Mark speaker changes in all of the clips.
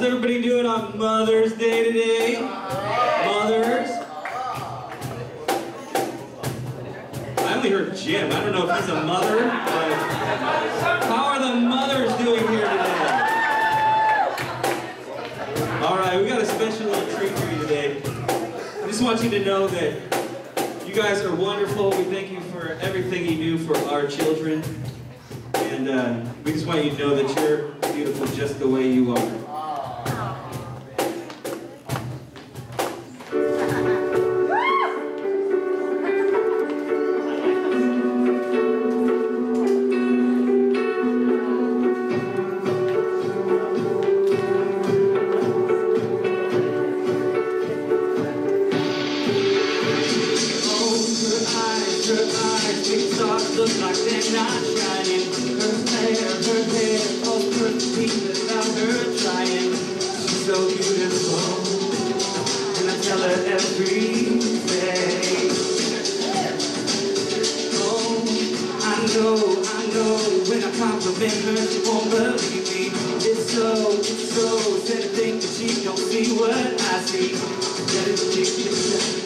Speaker 1: everybody doing on Mother's Day today? Mothers? I only heard Jim. I don't know if he's a mother, but how are the mothers doing here today? All right, we got a special little treat for you today. I just want you to know that you guys are wonderful. We thank you for everything you do for our children. And we just want you to know that you're beautiful just the way you are.
Speaker 2: Look like they're not shining. Her hair, all perfect without her trying. She's so beautiful, and I tell her every day. Oh, I know, when I compliment her, she won't believe me. It's so sad to think that she don't see what I see. That is ridiculous.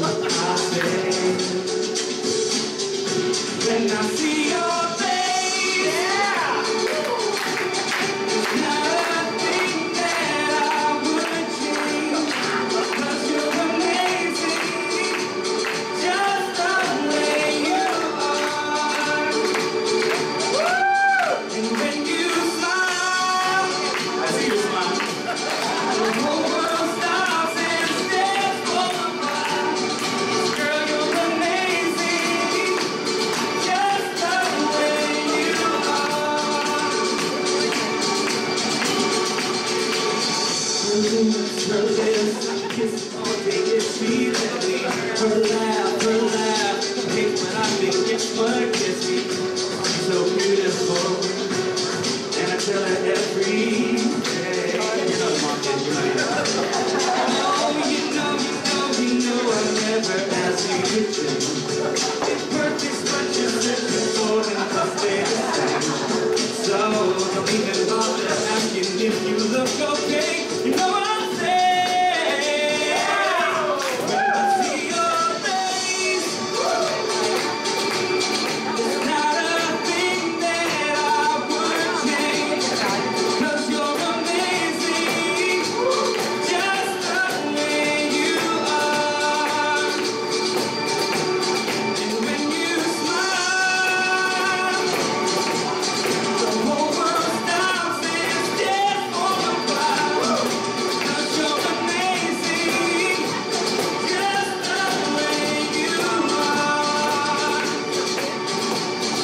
Speaker 2: I say, when I see your face, yeah, it's not a thing that I would change, 'cause you're amazing, just the way you are. And when you smile, I see you smile, the whole world stops and stares for a while. Girl, you're amazing, just the way you are. Her lips, kiss all day, it's sweet and me. Her laugh, hate when I think it's what gets me. She's so beautiful, and I tell her every day. You're not mocking, you're not. Oh, you know I'll never ask you to change. It's perfect, but you're looking for and I'll stay the same. So don't even bother asking if you look okay. You know what I'm saying? When I see your face, it's not a thing that I would change, 'cause you're amazing, just the way you are. And when you smile, the whole world stops and stares for a while. 'Cause you're amazing, just the way you are.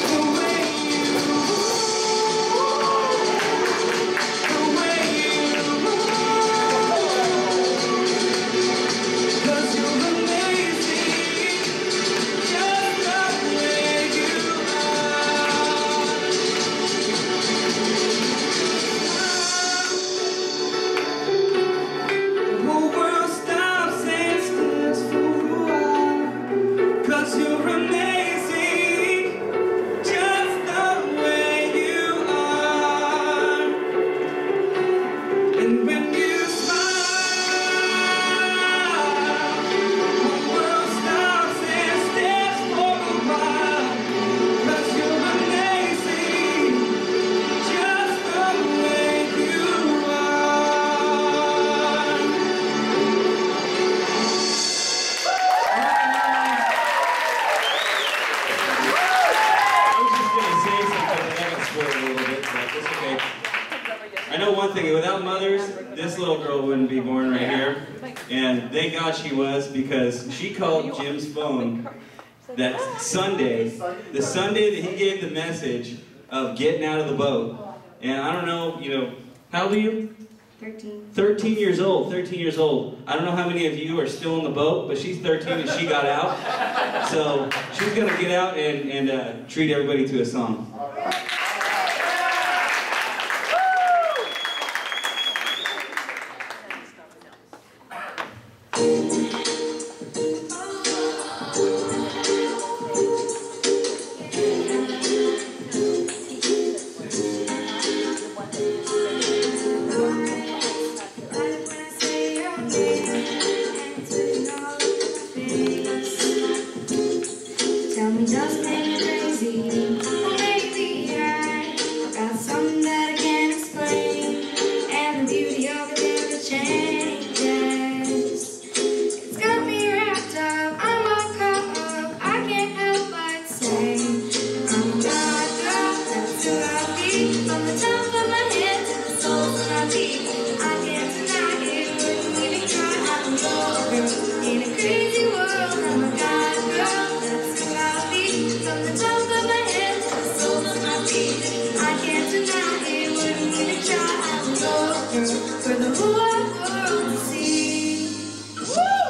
Speaker 2: The way you Cause you're amazing, just the way you are. The whole world stops and stares for a while. 'Cause you're amazing, just the way you are. And when you smile, the whole world stops and stares for a while. 'Cause you're amazing, just the way you are.
Speaker 1: I was just going to say something and I got spoiled a little bit, but it's okay. I know one thing, without mothers, this little girl wouldn't be born right here. And thank God she was, because she called Jim's phone that Sunday, the Sunday that he gave the message of getting out of the boat. And I don't know, how old are you?
Speaker 3: 13.
Speaker 1: 13 years old, 13 years old. I don't know how many of you are still in the boat, but she's 13 and she got out. So she's going to get out and treat everybody to a song.
Speaker 3: Tell me, does it make you crazy? Well, maybe I've got something that I can't explain, and the beauty of it never changes. It's got me wrapped up, I'm all caught up, I can't help but say I'm a God girl, that's who I be. From the top of my head to the soles of my feet, I can't deny it, wouldn't even try. I'm your girl in a crazy world. I'm a God girl, that's who I'll be. From the top of my head to the soles of my feet, I can't deny it, wouldn't even try. I'm your girl for the whole wide world to see. Woo!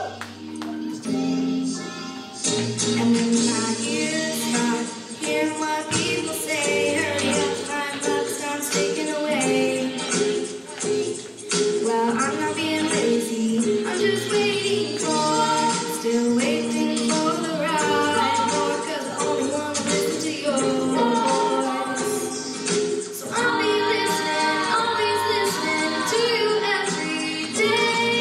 Speaker 3: And when my ears start hearing what people say, hurry up, my buck's taken away. Well, I'm not being lazy, I'm just waiting for, still waiting for the right chord, 'cause I only wanna listen to your voice. So I'll be listening, always listening to you every day.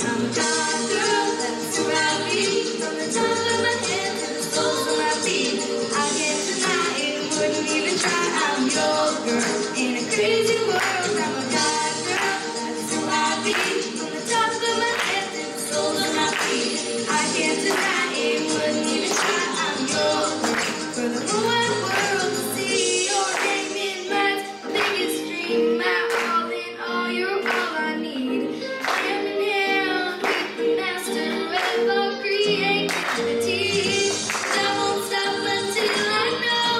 Speaker 3: I'm a God girl, that's who I'll be. From the top of my head to the soles of my feet, I can't deny it, wouldn't even try. I'm your girl in a crazy world. I'm a God girl, that's who I'll be. From the top of my head to the soles of my feet, I can't deny it, wouldn't even try. I'm your girl for the whole wide world to see. Your name in mind, biggest dream, my all in all, you're all I need. Hand in hand with the master of all creativity. I won't stop until I know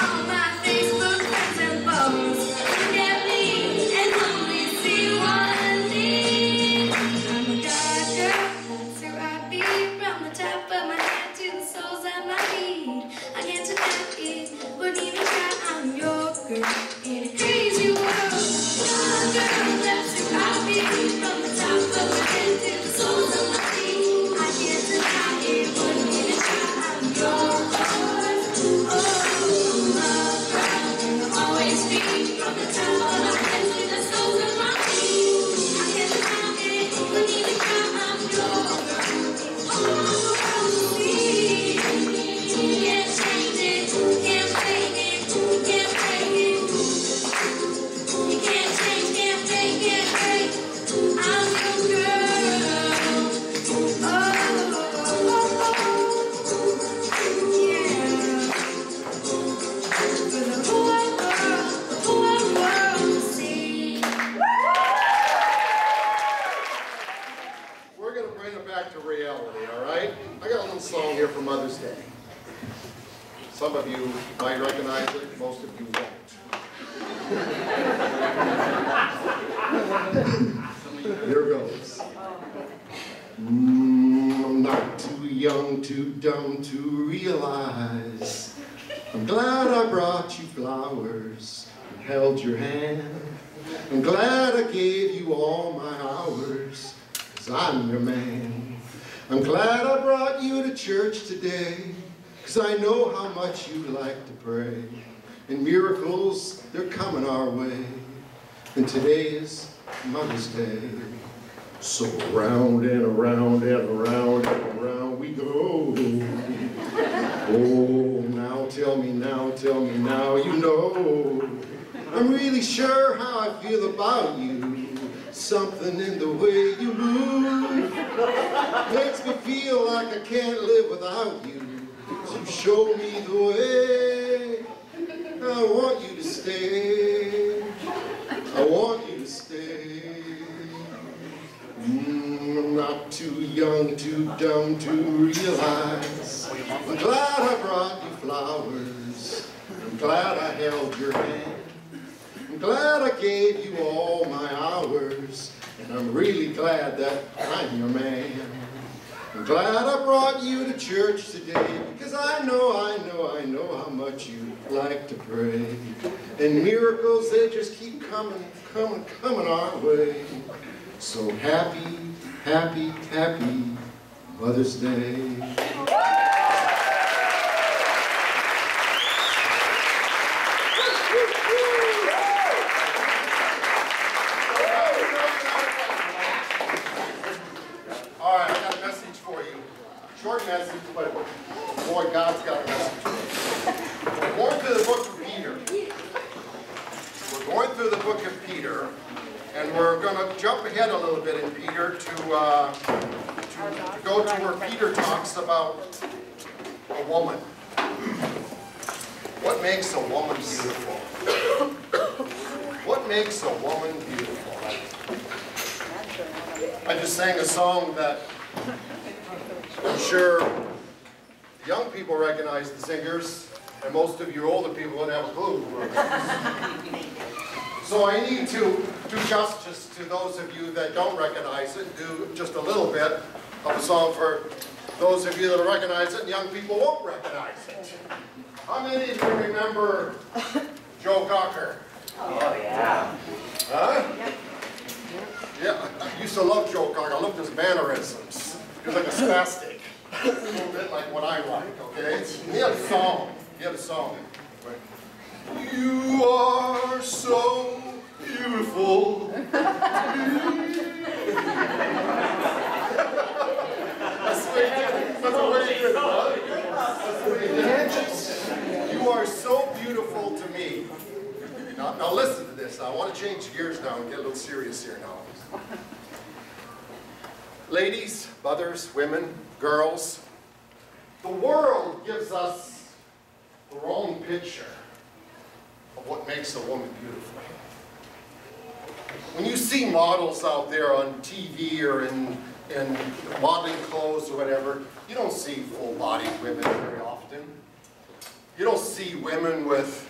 Speaker 3: all my Facebook friends and foes look at me and only see one thing. I'm a God girl, that's who I be. From the top of my head to the soles of my feet, I can't deny it, wouldn't even try. I'm your girl in a crazy world. God girl, that's who I be. From the top of my head to the soles of my feet, I can't deny it, wouldn't even try. I'm your girl. Oh, love girl, and I'll always be. From the top of my head to the soles of my feet, I can't deny it, wouldn't even try. I'm your girl. Oh, see, you can't change it, can't fake it, can't break it. You can't change, can't fake, can't break. I'm your girl. Oh, yeah. For the whole wide world to see.
Speaker 4: We're going to bring it back to reality, all right? I got a little song here for Mother's Day. Some of you might recognize it, most of you won't. Here goes. I'm not too young, too dumb to realize. I'm glad I brought you flowers and held your hand. I'm glad I gave you all my hours, 'cause I'm your man. I'm glad I brought you to church today, 'cause I know how much you like to pray. And miracles, they're coming our way. And today is Mother's Day. So round and around and around and around we go. Oh, now tell me now, you know. I'm really sure how I feel about you. Something in the way you move makes me feel like I can't live without you. So show me the way. I want you to stay. I want you to stay. I'm not too young, too dumb to realize. I'm glad I brought you flowers. I'm glad I held your hand. I'm glad I gave you all my hours. And I'm really glad that I'm your man. I'm glad I brought you to church today, because I know how much you like to pray. And miracles, they just keep coming our way. So happy, happy, happy Mother's Day. All right, I got a message for you. Short message, but boy, God's got a message for us. We're going through the book of Peter. We're going through the book of Peter, and we're going to jump ahead a little bit in Peter to go to where Peter talks about a woman. What makes a woman beautiful? What makes a woman beautiful? I just sang a song that I'm sure young people recognize the singers, and most of you older people wouldn't have a clue who wrote it. So I need to do justice to those of you that don't recognize it, and do just a little bit of a song for those of you that recognize it, and young people won't recognize it. How many of you remember Joe Cocker?
Speaker 5: Oh, yeah.
Speaker 4: Huh? Yeah, I used to love Joe Cocker. I loved his mannerisms. He was like a spastic. A little bit like what I like, okay? He had a song. He had a song. You are so beautiful. That's the way he did it. That's the way he did it, huh? That's the way he did it. You are so beautiful to me. Now listen to this. I want to change gears now and get a little serious here now. Ladies, mothers, women, girls, the world gives us the wrong picture of what makes a woman beautiful. When you see models out there on TV or in modeling clothes or whatever, you don't see full-bodied women very often. You don't see women with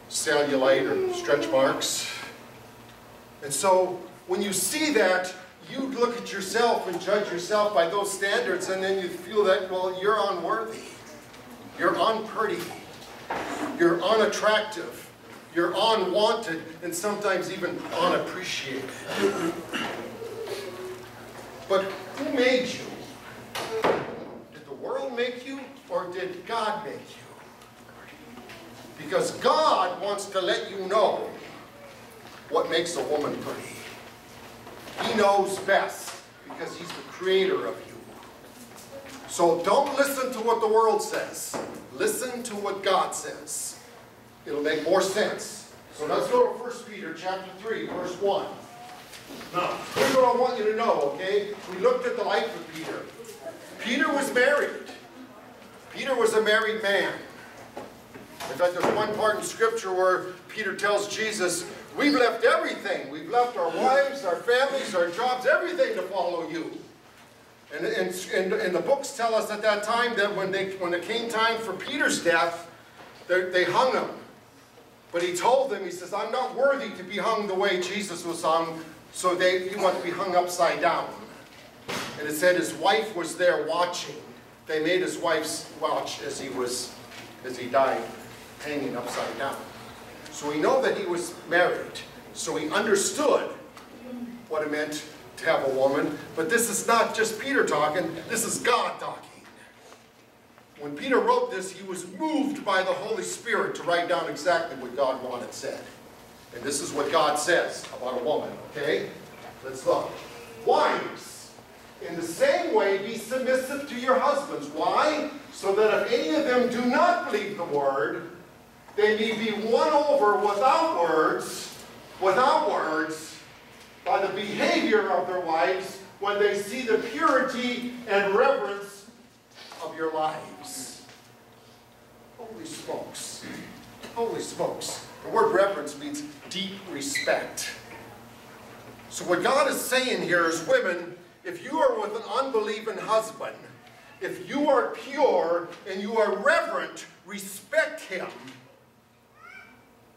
Speaker 4: cellulite or stretch marks. And so when you see that, you look at yourself and judge yourself by those standards, and then you feel that, well, you're unworthy. You're unpretty. You're unattractive. You're unwanted, and sometimes even unappreciated. But who made you? Did the world make you, or did God make you? Because God wants to let you know what makes a woman pretty. He knows best because he's the creator of you. So don't listen to what the world says. Listen to what God says. It'll make more sense. So let's go to 1 Peter chapter 3, verse 1. Now, here's what I want you to know, okay? We looked at the life of Peter. Peter was married. Peter was a married man. In fact, there's one part in Scripture where Peter tells Jesus, we've left everything. We've left our wives, our families, our jobs, everything to follow you. And the books tell us at that time that when it came time for Peter's death, they hung him. But he told them, he says, I'm not worthy to be hung the way Jesus was hung, so he wanted to be hung upside down. And it said his wife was there watching. They made his wife watch as he died, hanging upside down. So we know that he was married. So he understood what it meant to have a woman. But this is not just Peter talking, this is God talking. When Peter wrote this, he was moved by the Holy Spirit to write down exactly what God wanted said. And this is what God says about a woman, okay? Let's look. Wives, in the same way, be submissive to your husbands. Why? So that if any of them do not believe the word, they may be won over without words, by the behavior of their wives when they see the purity and reverence of your lives. Holy smokes. Holy smokes. The word reverence means deep respect. So what God is saying here is, women, if you are with an unbelieving husband, if you are pure and you are reverent, respect him,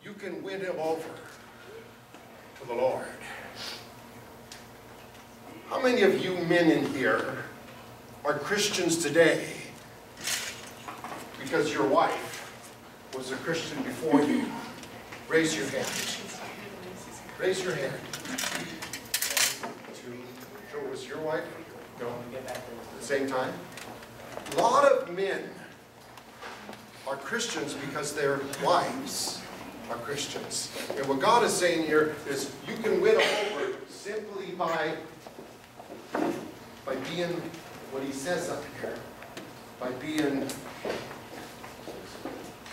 Speaker 4: you can win him over to the Lord. How many of you men in here are Christians today because your wife was a Christian before you? Raise your hand. Raise your hand. So it was your wife? No? At the same time? A lot of men are Christians because their wives are Christians. And what God is saying here is you can win them over simply by being what he says up here. by being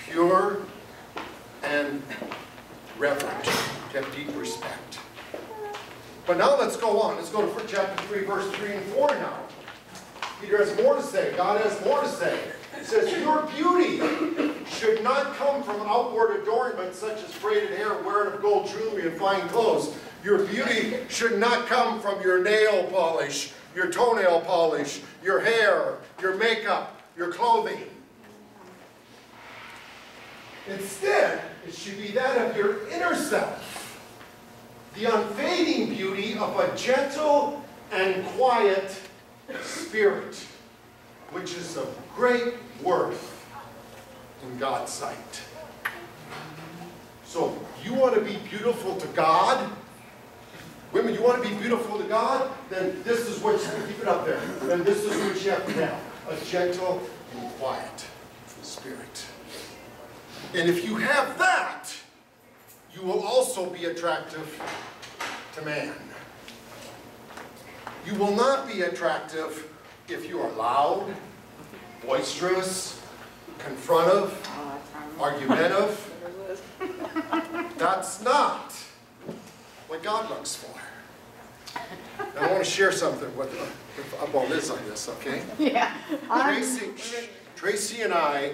Speaker 4: pure and reverent, to have deep respect. But now let's go on. Let's go to chapter 3, verse 3 and 4 now. Peter has more to say. God has more to say. It says, your beauty should not come from outward adornment such as braided hair, wearing of gold jewelry and fine clothes. Your beauty should not come from your nail polish, your toenail polish, your hair, your makeup, your clothing. Instead, it should be that of your inner self, the unfading beauty of a gentle and quiet spirit, which is of great worth in God's sight. So, you want to be beautiful to God? Women, you want to be beautiful to God? Then this is what you keep it up there. Then this is what you have to have. A gentle and quiet spirit. And if you have that, you will also be attractive to man. You will not be attractive if you are loud, boisterous, confrontive, argumentative. That's not what God looks for. Now, I want to share something about Liz on this, okay?
Speaker 5: Yeah.
Speaker 4: Tracy and I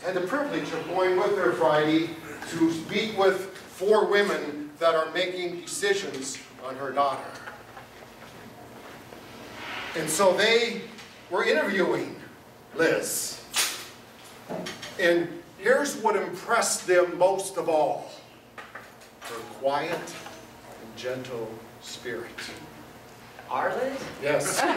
Speaker 4: had the privilege of going with her Friday to speak with 4 women that are making decisions on her daughter. And so they were interviewing Liz. And here's what impressed them most of all: her quiet and gentle spirit.
Speaker 5: Our Liz?
Speaker 4: Yes.
Speaker 5: I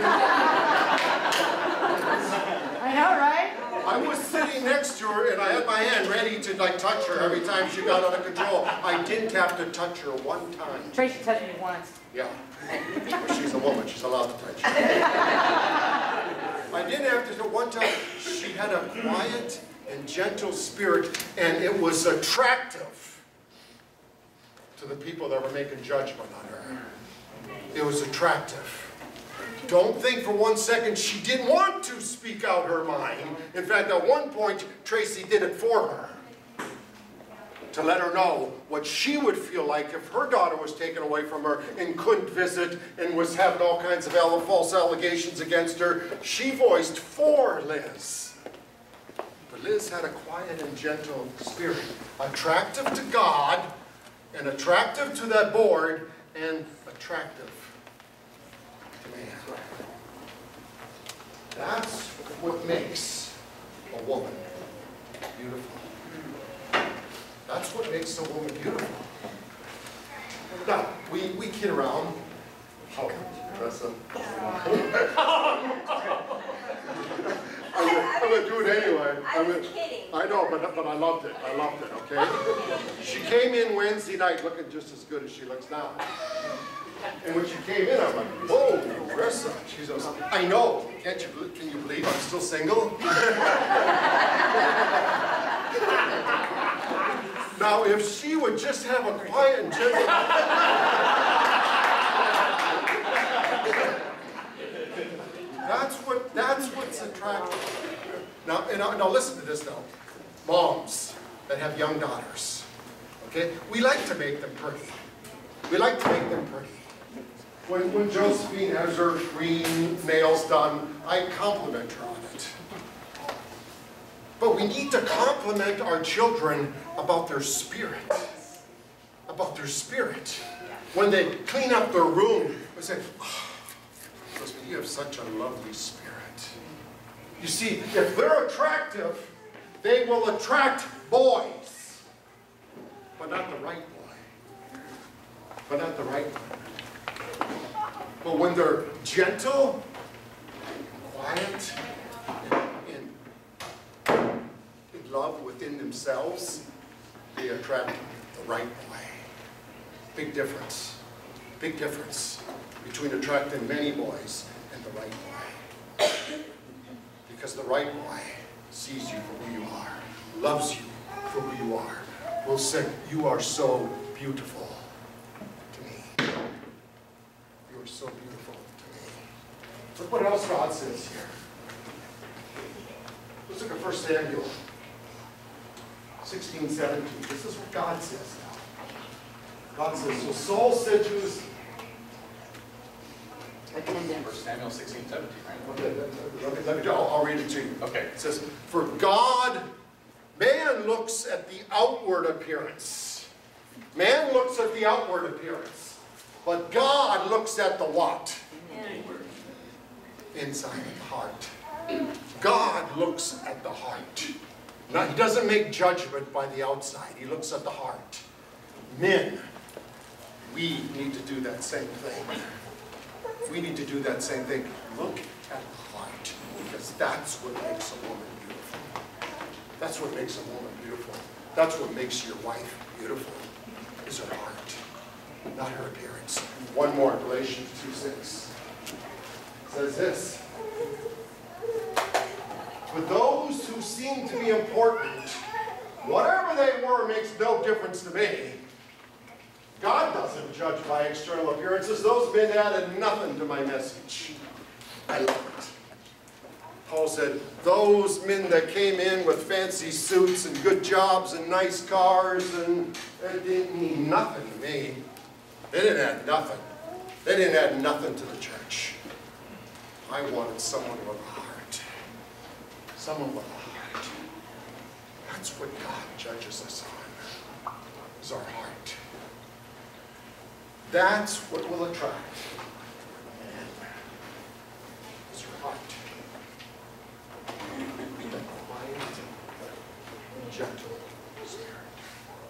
Speaker 5: know, right?
Speaker 4: I was sitting next to her and I had my hand ready to touch her every time she got out of control. I didn't have to touch her one time.
Speaker 5: Tracy touched me once.
Speaker 4: Yeah. Well, she's a woman, she's allowed to touch you. I didn't have to do one time. She had a quiet and gentle spirit, and it was attractive to the people that were making judgment on her. It was attractive. Don't think for one second she didn't want to speak out her mind. In fact, at one point, Tracy did it for her, to let her know what she would feel like if her daughter was taken away from her and couldn't visit and was having all kinds of false allegations against her. She voiced for Liz. But Liz had a quiet and gentle spirit, attractive to God and attractive to that board and attractive to man. That's what makes a woman beautiful. That's what makes a woman beautiful. Now, we kid around. Oh, Tessa. I'm going to do it anyway.
Speaker 6: I was kidding.
Speaker 4: I know, but I loved it. I loved it, okay? She came in Wednesday night looking just as good as she looks now. And when she came in, I'm like, whoa, Marissa. She goes, I know. Can you believe I'm still single? Now, if she would just have a quiet and gentle... That's what's attractive. Now listen to this now. Moms that have young daughters, okay? We like to make them pretty. We like to make them pretty. When Josephine has her green nails done, I compliment her on it. But we need to compliment our children about their spirit. About their spirit. When they clean up their room, we say, oh, Josephine, you have such a lovely spirit. You see, if they're attractive, they will attract boys. But not the right boy. But not the right one. But when they're gentle, quiet, and in love within themselves, they attract the right boy. Big difference. Big difference between attracting many boys and the right boy. Because the right boy sees you for who you are, loves you for who you are, will say, you are so beautiful to me. You are so beautiful to me. Look what else God says here. look at 1 Samuel 16, 17. This is what God says now. God says, so Saul said to his...
Speaker 6: 1 Samuel 16, 17, right?
Speaker 4: Okay, I'll read it to you.
Speaker 6: Okay.
Speaker 4: It says, for God, man looks at the outward appearance. Man looks at the outward appearance. But God looks at the what? Inside of the heart. God looks at the heart. Now, he doesn't make judgment by the outside. He looks at the heart. Men, we need to do that same thing. We need to do that same thing. Look at the heart, because that's what makes a woman beautiful. That's what makes a woman beautiful. That's what makes your wife beautiful, is her heart, not her appearance. One more, Galatians 2:6. Says this. For those who seem to be important, whatever they were makes no difference to me. God doesn't judge by external appearances. Those men added nothing to my message. I love it. Paul said, those men that came in with fancy suits and good jobs and nice cars, and that didn't mean nothing to me. They didn't add nothing. They didn't add nothing to the church. I wanted someone with a heart. Someone with a heart. That's what God judges us on, is our heart. That's what will attract a man, is your heart. Quiet and gentle spirit.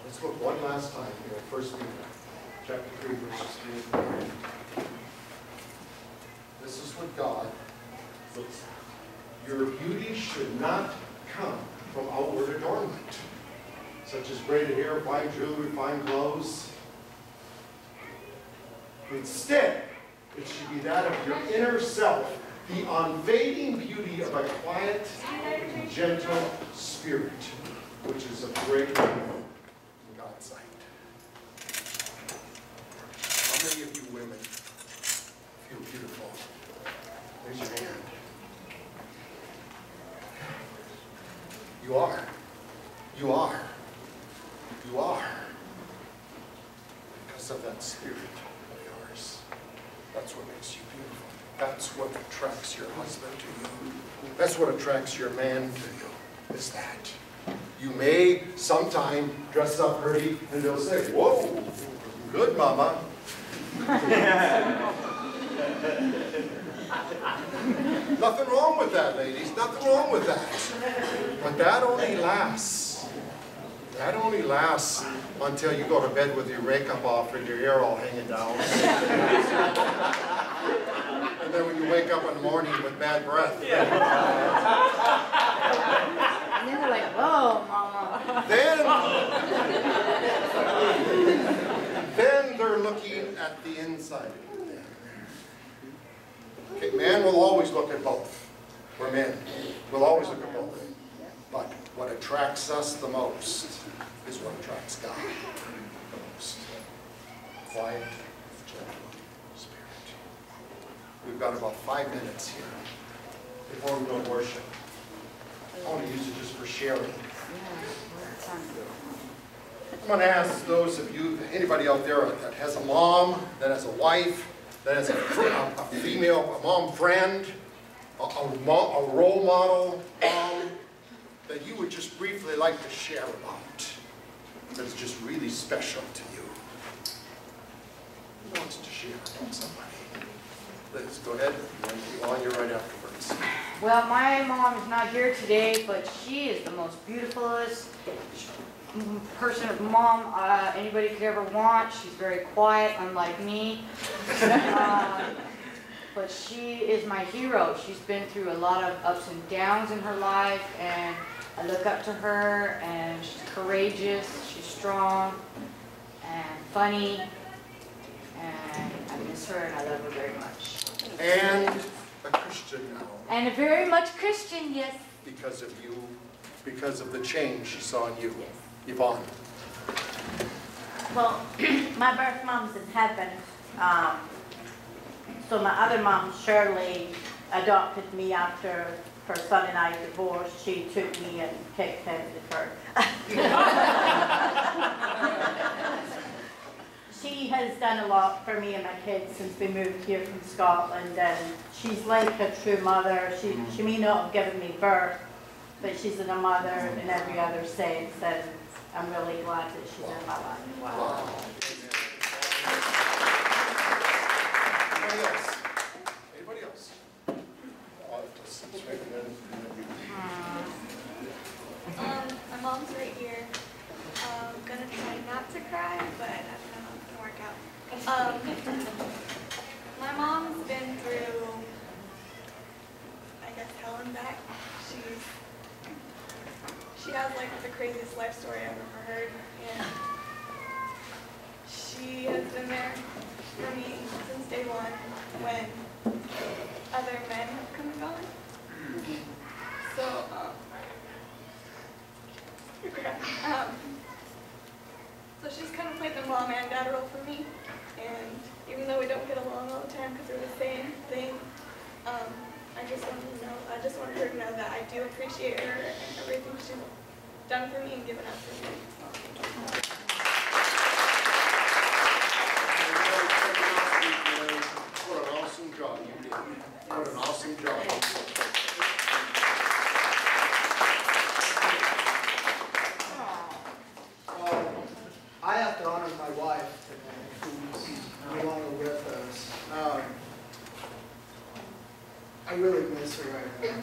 Speaker 4: Let's look one last time here at 1 Peter chapter 3, verses 3 and 4. This is what God looks at. Your beauty should not come from outward adornment, such as braided hair, fine jewelry, fine clothes. Instead, it should be that of your inner self, the unfading beauty of a quiet and gentle spirit, which is a great thing in God's sight. How many of you women feel beautiful? Raise your hand. You are. You are. You are. Because of that spirit of yours. That's what makes you beautiful. That's what attracts your husband to you. That's what attracts your man to you, is that. You may sometime dress up pretty and they'll say, whoa, good mama. Nothing wrong with that, ladies. Nothing wrong with that. But that only lasts. That only lasts until you go to bed with your makeup off and your hair all hanging down. And then when you wake up in the morning with bad breath.
Speaker 5: And then they're like, whoa, mama.
Speaker 4: Then they're looking at the inside of you. Okay, man will always look at both. We're men. We'll always look at both. But what attracts us the most is what attracts God the most. Quiet, gentle spirit. We've got about 5 minutes here before we go to worship. I want to use it just for sharing. I'm going to ask those of you, anybody out there that has a mom, that has a wife, that has a female, a mom friend, a role model mom, that you would just briefly like to share about, that's just really special to you. Who wants to share about somebody? Liz, go ahead. You're right afterwards.
Speaker 5: Well, my mom is not here today, but she is the most beautifulest person of mom anybody could ever want. She's very quiet, unlike me. But she is my hero. She's been through a lot of ups and downs in her life, and I look up to her, and she's courageous, she's strong, and funny, and I miss her, and I love her very much.
Speaker 4: And a Christian now.
Speaker 5: And a very much Christian, yes.
Speaker 4: Because of you, because of the change she saw in you. Yvonne.
Speaker 7: Well, my birth mom's in heaven, so my other mom, Shirley, adopted me after her son and I divorced, she took me and picked him to her. She has done a lot for me and my kids since we moved here from Scotland, and she's like a true mother. She may not have given me birth, but she's a mother in every other sense, and I'm really glad that she's in my life.
Speaker 4: Wow. Anybody else? Anybody else?
Speaker 8: My mom's right here. Gonna try not to cry, but I don't know if it's gonna work out. My mom's been through, I guess, hell and back. She has like the craziest life story I've ever heard, and she has been there for me since day one when other men have come and gone. So, so she's kind of played the mom and dad role for me, and even though we don't get along all the time because we're the same thing, I just wanted her to know that I do appreciate her and everything she's done for me and given up for me.
Speaker 4: What an awesome job you did. What an awesome job.
Speaker 9: I have to honor my wife today, who's no longer with us. I really miss her right now.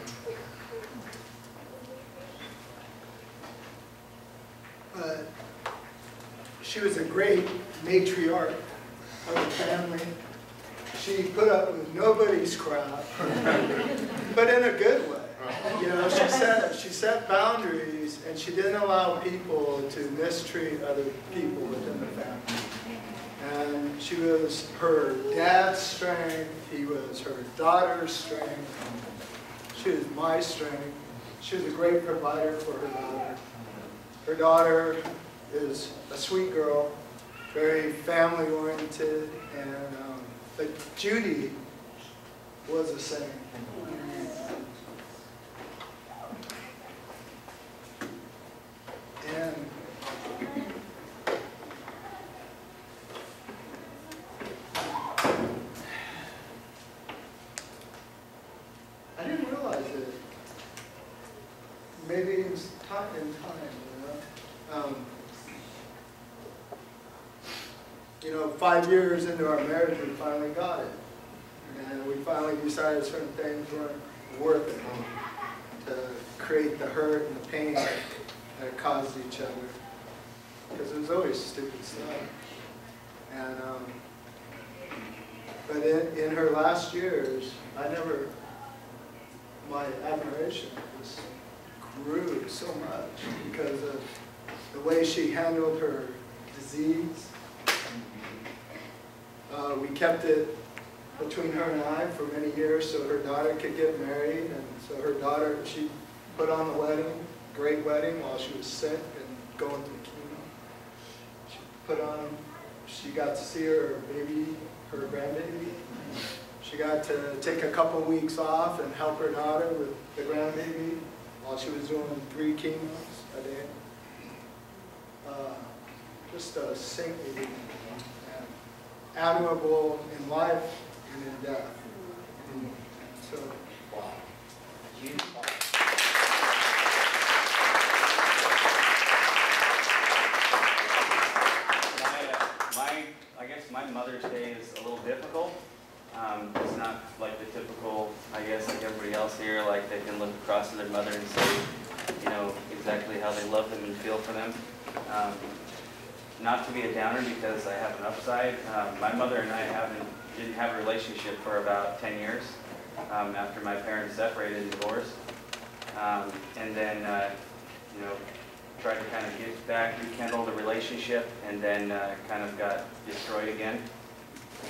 Speaker 9: But she was a great matriarch of the family. She put up with nobody's crap, but in a good way. You know, she set boundaries, and she didn't allow people to mistreat other people within the family. And she was her dad's strength, he was her daughter's strength, she was my strength. She was a great provider for her daughter. Her daughter is a sweet girl, very family-oriented, and but Judy was the same. And I didn't realize it. Maybe in time, you know. 5 years into our marriage, we finally got it, and we finally decided certain things weren't worth it to create the hurt and the pain that it caused each other, because it was always stupid stuff. And but in her last years, my admiration just grew so much because of the way she handled her disease. We kept it between her and I for many years so her daughter could get married, and so her daughter, she put on the wedding, great wedding, while she was sick and going through chemo. She got to see her baby, her grandbaby. She got to take a couple weeks off and help her daughter with the grandbaby while she was doing 3 chemos a day. Just a saintly and admirable in life and in death. So, wow.
Speaker 10: I guess my Mother's Day is a little difficult. It's not like the typical, I guess, like everybody else here, like they can look across to their mother and say, you know, exactly how they love them and feel for them. Not to be a downer because I have an upside. My mother and I didn't have a relationship for about 10 years after my parents separated and divorced. And then, you know, tried to kind of get back, rekindle the relationship, and then kind of got destroyed again.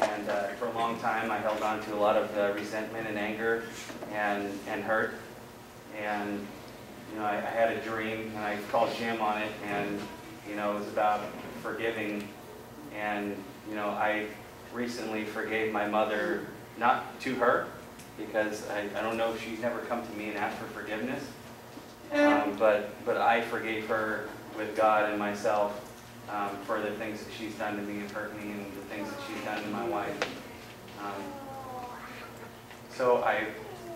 Speaker 10: And for a long time, I held on to a lot of resentment and anger and hurt. And you know, I had a dream, and I called Jim on it, and you know, it was about forgiving. And you know, I recently forgave my mother, not to her, because I don't know if she's never come to me and asked for forgiveness, but I forgave her with God and myself for the things that she's done to me and hurt me, and the things that she's done to my wife. So I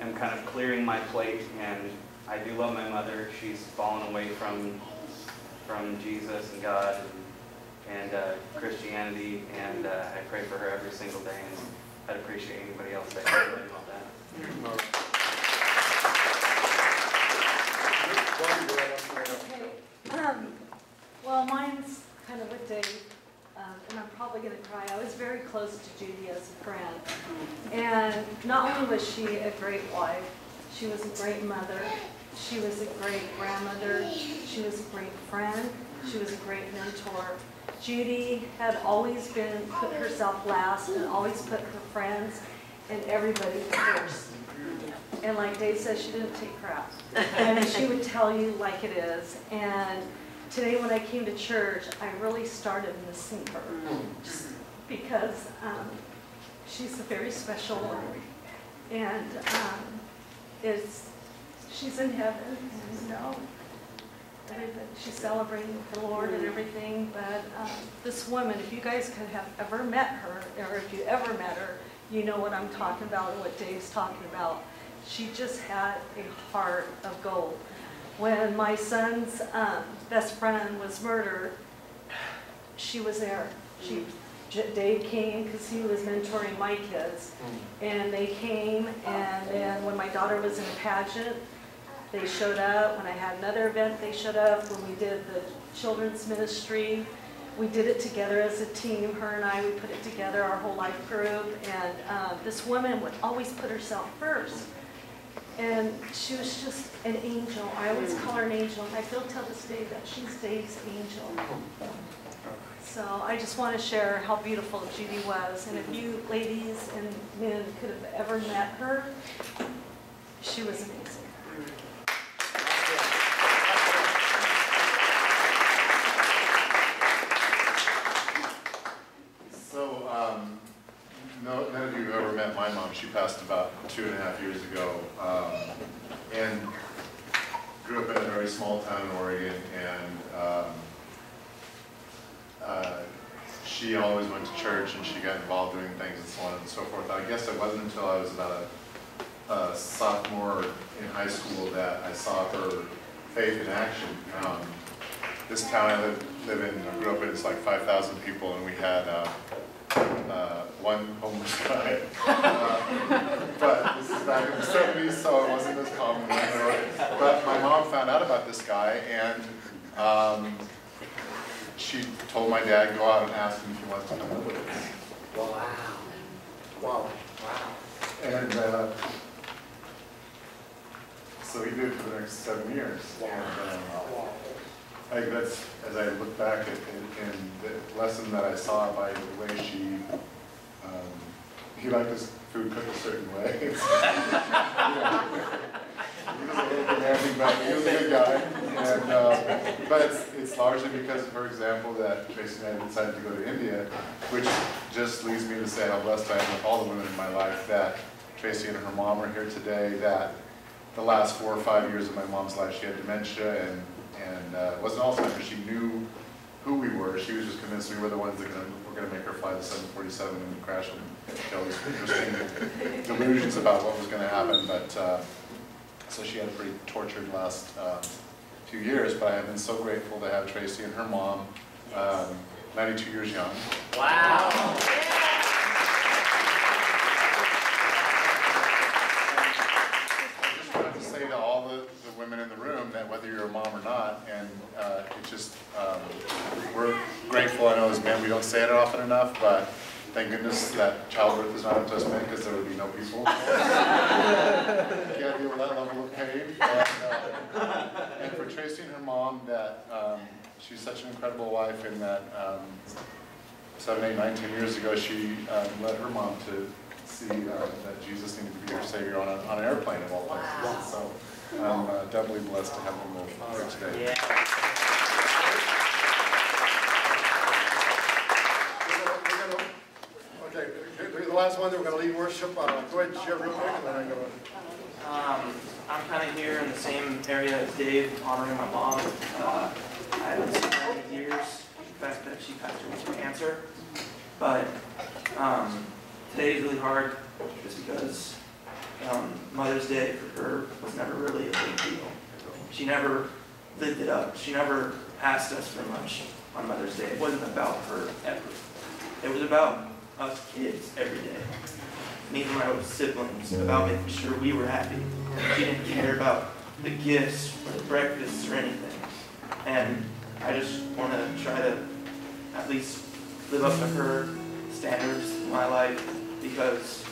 Speaker 10: am kind of clearing my plate, and I do love my mother. She's fallen away from Jesus and God and Christianity, and I pray for her every single day, and I'd appreciate anybody else that can learn about that.
Speaker 11: Okay. Well, mine's kind of with Dave, and I'm probably going to cry. I was very close to Judy as a friend, and not only was she a great wife, she was a great mother, she was a great grandmother, she was a great friend, she was a great mentor. Judy had always put herself last and always put her friends and everybody first. And like Dave says, she didn't take crap. And she would tell you like it is. And today when I came to church, I really started missing her. Just because she's a very special one. And she's in heaven, and she's celebrating with the Lord and everything. But this woman, if you guys could have ever met her, or if you ever met her, you know what I'm talking about and what Dave's talking about. She just had a heart of gold. When my son's best friend was murdered, she was there. Dave came because he was mentoring my kids, and they came, and then when my daughter was in a pageant, they showed up. When I had another event, they showed up. When we did the children's ministry, we did it together as a team. Her and I, we put it together, our whole life group, and this woman would always put herself first. And she was just an angel. I always call her an angel, and I feel till this day that she's Dave's angel. So I just want to share how beautiful Judy was. And if you ladies and men could have ever met her, she was amazing.
Speaker 4: So, none of you have ever met my mom. She passed about 2.5 years ago, and grew up in a very small town in Oregon, and she always went to church, and she got involved doing things and so on and so forth. I guess it wasn't until I was about a sophomore in high school that I saw her faith in action. This town I live in, I grew up in, it's like 5,000 people, and we had one homeless guy. But this is back in the 70s, so it wasn't as common. But my mom found out about this guy, and she told my dad, go out and ask him if he wants to come with us.
Speaker 9: Wow. Wow. Wow.
Speaker 4: And so he did for the next 7 years. And, I think that's, as I look back at and the lesson that I saw by the way he liked his food cooked a certain way. He was a little demanding, but he was a good guy. And, but it's largely because, for example, that Tracy and I decided to go to India, which just leads me to say how blessed I am with all the women in my life, that Tracy and her mom are here today, that the last 4 or 5 years of my mom's life she had dementia, and it wasn't Alzheimer's. She knew who we were. She was just convinced we were the ones that were going to make her fly the 747 and crash and kill these interesting delusions about what was going to happen. But so she had a pretty tortured last few years. But I have been so grateful to have Tracy and her mom, 92 years young.
Speaker 2: Wow.
Speaker 4: To all the women in the room that whether you're a mom or not, and it's just, we're grateful. I know as men we don't say it often enough, but thank goodness that childbirth is not up to us men, because there would be no people. Can't deal with that level of pain. And for Tracy and her mom, that she's such an incredible wife, and that 7, 8, 9, 10 years ago she led her mom to see that Jesus needed to be her Savior on an airplane of all places. Wow. So I'm doubly blessed to have them here today. Yeah. Okay, the last one that we're going to lead worship. Go ahead and share real quick, and then I go.
Speaker 12: I'm kind of here in the same area as Dave, honoring my mom. I haven't seen her in years, the fact that she passed away from cancer. But today is really hard just because Mother's Day for her was never really a big deal. She never lived it up. She never asked us for much on Mother's Day. It wasn't about her ever. It was about us kids every day. Me and my siblings, about making sure we were happy. She didn't care about the gifts or the breakfasts or anything. And I just want to try to at least live up to her standards in my life, because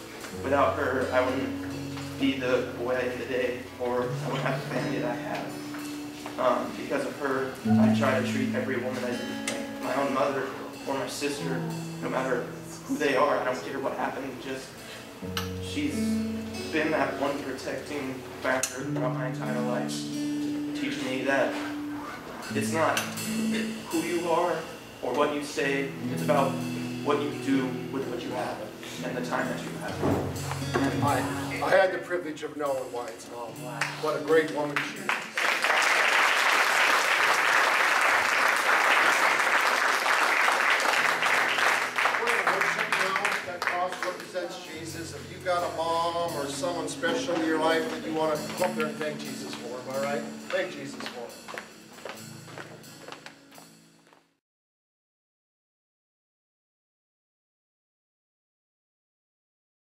Speaker 12: without her, I wouldn't be the boy I am today, or I wouldn't have the family that I have. Because of her, I try to treat every woman as my own mother or my sister, no matter who they are. I don't care what happened, just she's been that one protecting factor throughout my entire life, teaching me that it's not who you are or what you say, it's about what you do with what you have and the time that you have.
Speaker 4: I had the privilege of knowing Wyatt's mom. What a great woman she is. Represents Jesus. If you've got a mom or someone special in your life that you want to come up there and thank Jesus for, am I right? Thank Jesus for.